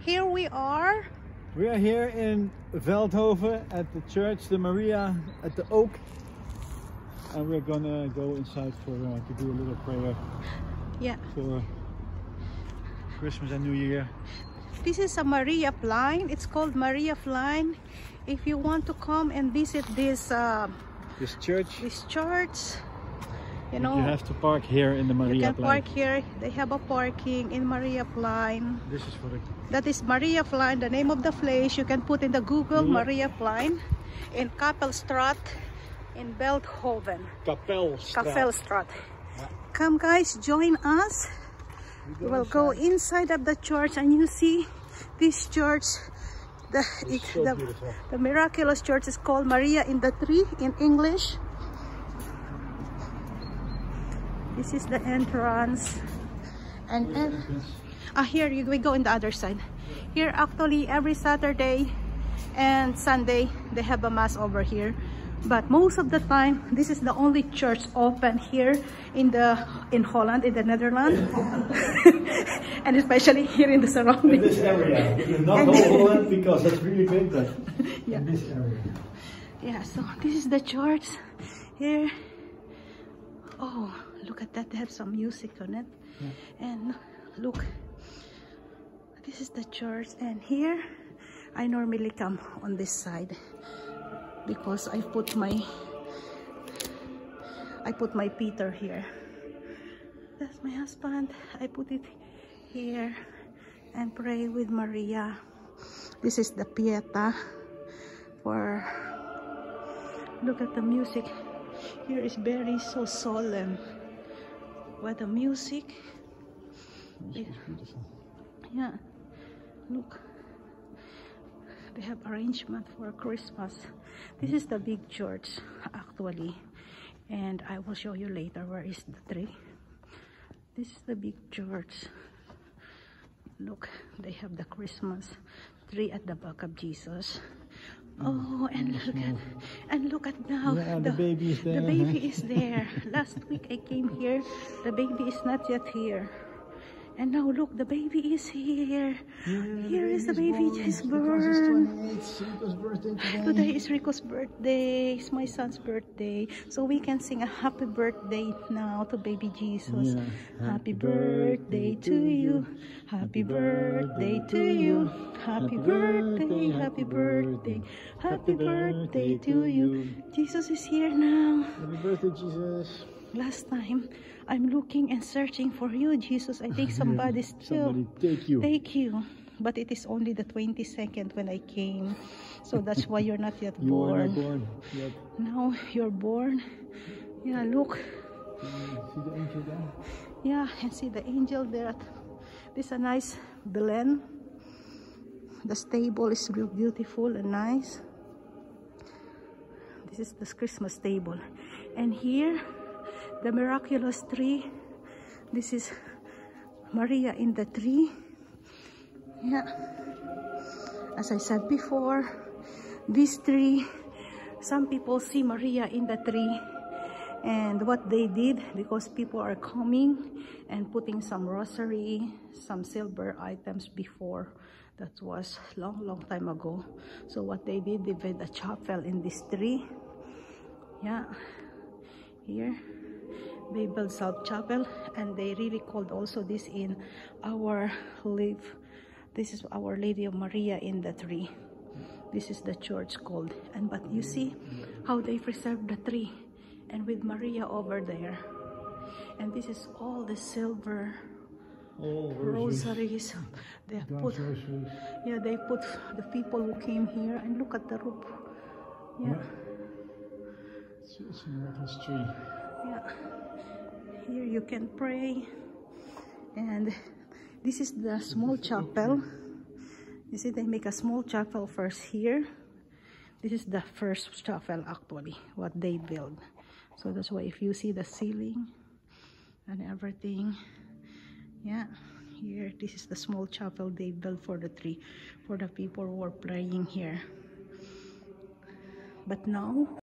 Here we are. We are here in Veldhoven at the church, the Maria at the Oak, and we're gonna go inside for to do a little prayer. Yeah. For Christmas and New Year. This is a Maria Plein. It's called Maria Plein. If you want to come and visit this church, you know, you have to park here in the Maria Plein. You can park here. They have a parking in Maria Plein. This is for the... That is Maria Plein, the name of the place. You can put in the Google Maria Plein in Kapelstraat in Veldhoven. Kapelstraat. Yeah. Come guys, join us. We will go inside of the church and you see this church. The miraculous church is called Maria in the Tree in English. This is the entrance. And here we go in the other side. Here actually every Saturday and Sunday they have a mass over here. But most of the time, this is the only church open here in Holland, in the Netherlands, and especially here in the surrounding. In this area, not whole Holland because it's really big, but yeah. In this area. Yeah, so this is the church here. Oh, look at that! They have some music on it, yeah. And look, this is the church, and here I normally come on this side. Because I put my Peter here. That's my husband. I put it here and pray with Maria. This is the Pieta. Look at the music. Here is very so solemn. What the music? This is beautiful. Yeah. Look. They have arrangement for Christmas. This is the big church actually, and I will show you later where is the tree. This is the big church. Look, they have the Christmas tree at the back of Jesus. Oh, and look at now. Yeah, the baby is there. The baby is there. Last week I came here. The baby is not yet here. And now look, the baby is here. Yeah, here is the baby just born. Today is Rico's birthday. It's my son's birthday. So we can sing a happy birthday now to baby Jesus. Yeah. Happy birthday to you. Happy birthday to you. Happy birthday, happy birthday. Happy birthday to you. Jesus is here now. Happy birthday, Jesus. Last time, I'm looking and searching for you, Jesus. I think somebody take you. Take you. But it is only the 22nd when I came. So that's why you're not yet born. You are not born yet. Now you're born. Yeah, look. See the angel there? Yeah, and see the angel there. This is a nice Belen. The stable is real beautiful and nice. This is the Christmas stable. And here, the miraculous tree. This is Maria in the tree. Yeah. As I said before, this tree, some people see Maria in the tree. And what they did, because people are coming and putting some rosary, some silver items before. That was long time ago. So what they did, they made a chapel in this tree. Yeah. Here. They built Salt Chapel, and they really called also this in this is Our Lady of Maria in the tree. This is the church called, but you see how they preserved the tree, and with Maria over there, and this is all the silver rosaries. They put, yeah, they put the people who came here, and look at the roof. Yeah, it's a miraculous tree. Yeah. Here you can pray, and this is the small chapel. You see, they make a small chapel first here. This is the first chapel actually, what they build. So that's why if you see the ceiling and everything, yeah, here, this is the small chapel they built for the tree, for the people who are praying here. But now,